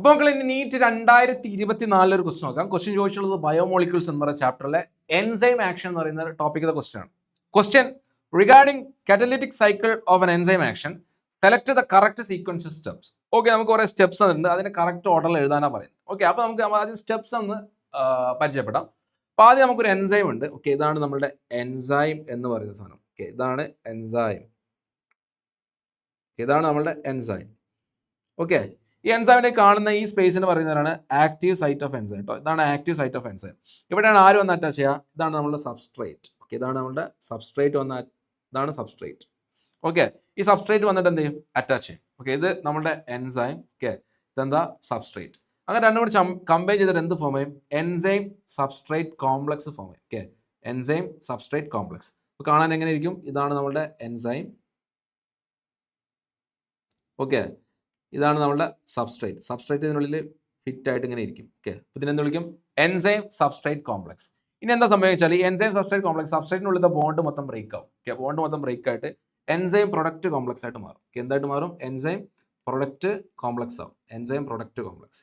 അപ്പോൾ മക്കളെ ഇനി നീറ്റ് 2024 ഒരു ക്വസ്റ്റൻ നോക്കാം. ക്വസ്റ്റ്യൻ ചോദിച്ചുള്ളത് ബയോമോളിക്യൂൾസ് എന്ന് പറയുന്ന ചാപ്റ്ററിലെ എൻസൈം ആക്ഷൻ എന്ന് പറയുന്ന ടോപ്പിക്കിലെ ക്വസ്റ്റ്യൻ ആണ്. Question regarding catalytic cycle of N enzyme action select the correct sequence steps. Okay, നമുക്ക് കുറേ സ്റ്റെപ്സ് ഉണ്ട്, അതിന് കറക്റ്റ് ഓർഡറിൽ എഴുതാനാണ് പറയുന്നത്. ഓക്കെ, അപ്പോൾ നമുക്ക് ആദ്യം സ്റ്റെപ്സ് ഒന്ന് പരിചയപ്പെടാം. അപ്പോൾ ആദ്യം നമുക്കൊരു എൻസൈം ഉണ്ട്. ഓക്കെ, ഇതാണ് നമ്മുടെ എൻസൈം എന്ന് പറയുന്ന സാധനം. ഓക്കെ, ഇതാണ് എൻസൈം, ഇതാണ് നമ്മളുടെ എൻസൈം. ഓക്കെ, ഈ എൻസൈമിനെ കാണുന്ന ഈ സ്പേസിന് പറയുന്നതാണ് ആക്റ്റീവ് സൈറ്റ് ഓഫ് എൻസൈം കേട്ടോ. ഇതാണ് ആക്റ്റീവ് സൈറ്റ് ഓഫ് എൻസൈം. ഇവിടെയാണ് ആര് വന്ന് അറ്റാച്ച് ചെയ്യുക? ഇതാണ് നമ്മുടെ സബ്സ്ട്രേറ്റ്. ഓക്കെ, ഇതാണ് നമ്മുടെ സബ്സ്ട്രേറ്റ് വന്ന, ഇതാണ് സബ്സ്ട്രേറ്റ്. ഓക്കെ, ഈ സബ്സ്ട്രേറ്റ് വന്നിട്ട് എന്ത് ചെയ്യും? അറ്റാച്ച് ചെയ്യും. ഓക്കെ, ഇത് നമ്മുടെ എൻസൈം. ഓക്കെ, ഇതെന്താ? സബ്സ്ട്രേറ്റ്. അങ്ങനെ രണ്ടും കൂടി കമ്പൈൻ ചെയ്തിട്ട് എന്ത് ഫോം ചെയ്യും? എൻസൈം സബ്സ്ട്രേറ്റ് കോംപ്ലക്സ് ഫോം ചെയ്യും. Okay, enzyme substrate complex. അപ്പോൾ കാണാൻ എങ്ങനെ ഇരിക്കും? ഇതാണ് നമ്മുടെ എൻസൈം. ഓക്കെ, ഇതാണ് നമ്മുടെ സബ്സ്ട്രേറ്റ്. സബ്സ്ട്രേറ്റ് ഇതിനുള്ളിൽ ഫിറ്റ് ആയിട്ട് ഇങ്ങനെ ഇരിക്കും. ഓക്കെ, ഇതിനെന്ത് വിളിക്കും? Enzyme substrate complex. ഇനി എന്താ സംഭവിച്ചാൽ ഈ എൻസൈം സബ്സ്ട്രേറ്റ് കോംപ്ലക്സ് സബ്സ്ട്രേറ്റിനുള്ളിൽ ബോണ്ട് മൊത്തം ബ്രേക്ക് ആവും. ഓക്കെ, ബോണ്ട് മൊത്തം ബ്രേക്ക് ആയിട്ട് എൻസൈം പ്രൊഡക്റ്റ് കോംപ്ലക്സ് ആയിട്ട് മാറും. എന്തായിട്ട് മാറും? എൻസൈം പ്രൊഡക്റ്റ് കോംപ്ലക്സ് ആവും. Enzyme product complex.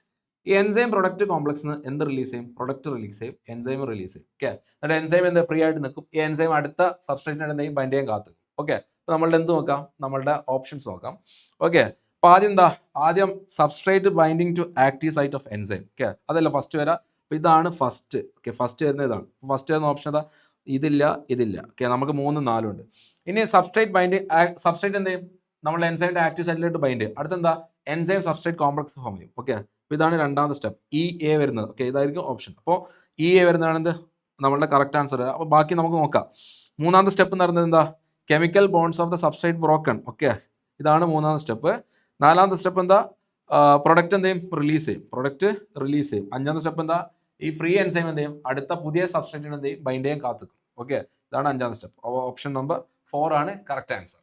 ഈ എൻസൈം പ്രൊഡക്റ്റ് കോംപ്ലക്സിന് എന്ത് റിലീസ് ചെയ്യും? പ്രൊഡക്റ്റ് റിലീസ് ചെയ്യും, എൻസൈം റിലീസ് ചെയ്യും. ഓക്കെ, എന്നിട്ട് എൻസൈം എന്താ ഫ്രീ ആയിട്ട് നിൽക്കും. ഈ എൻസൈം അടുത്ത സബ്സ്ട്രേറ്റിനായിട്ട് എന്തെങ്കിലും ബൈൻഡ് ചെയ്യാൻ കാത്തും. ഓക്കെ, അപ്പോൾ നമ്മളുടെ എന്ത് നോക്കാം? നമ്മളുടെ ഓപ്ഷൻസ് നോക്കാം. ഓക്കെ, അപ്പോൾ ആദ്യം എന്താ? ആദ്യം substrate binding to active site of enzyme. Okay, അതല്ല ഫസ്റ്റ് വരാം. അപ്പോൾ ഇതാണ് ഫസ്റ്റ്. ഓക്കെ, ഫസ്റ്റ് വരുന്ന ഇതാണ്. ഫസ്റ്റ് വരുന്ന ഓപ്ഷൻ ഏതാ? ഇതില്ല, ഇതില്ല. ഓക്കെ, നമുക്ക് 3, 4 ഉണ്ട്. ഇനി സബ്സ്ട്രേറ്റ് ബൈൻഡിങ്, സബ്സ്ട്രേറ്റ് എന്ത് ചെയ്യും? നമ്മൾ എൻസൈമിന്റെ ആക്റ്റീവ് സൈറ്റിലോട്ട് ബൈൻഡ് ചെയ്യും. അടുത്തെന്താ? എൻസൈം സബ്സ്ട്രേറ്റ് കോംപ്ലക്സ് ഫോം ചെയ്യും. ഓക്കെ, അപ്പോൾ ഇതാണ് രണ്ടാമത്തെ സ്റ്റെപ്പ്. EA വരുന്നത്. ഓക്കെ, ഇതായിരിക്കും ഓപ്ഷൻ. അപ്പോൾ EA വരുന്നതാണ് എന്ത്? നമ്മളുടെ കറക്റ്റ് ആൻസർ. അപ്പോൾ ബാക്കി നമുക്ക് നോക്കാം. മൂന്നാമത്തെ സ്റ്റെപ്പ് എന്ന് പറയുന്നത് എന്താ? Chemical bonds of the substrate broken. Okay, ഇതാണ് മൂന്നാമത്തെ സ്റ്റെപ്പ്. നാലാമത്തെ സ്റ്റെപ്പ് എന്താ? പ്രൊഡക്റ്റ് എന്ത് ചെയ്യും? റിലീസ് ചെയ്യും. പ്രൊഡക്റ്റ് റിലീസ് ചെയ്യും. അഞ്ചാമത്തെ സ്റ്റെപ്പ് എന്താ? ഈ ഫ്രീ എൻസൈം എന്ത് ചെയ്യും? അടുത്ത പുതിയ സബ്സ്ട്രേറ്റിന് എന്ത് ചെയ്യും? ബൈൻഡ് ചെയ്യാൻ കാത്തുക്കും. ഓക്കെ, ഇതാണ് അഞ്ചാമത്തെ സ്റ്റെപ്പ്. ഓപ്ഷൻ നമ്പർ 4 ആണ് കറക്റ്റ് ആൻസർ.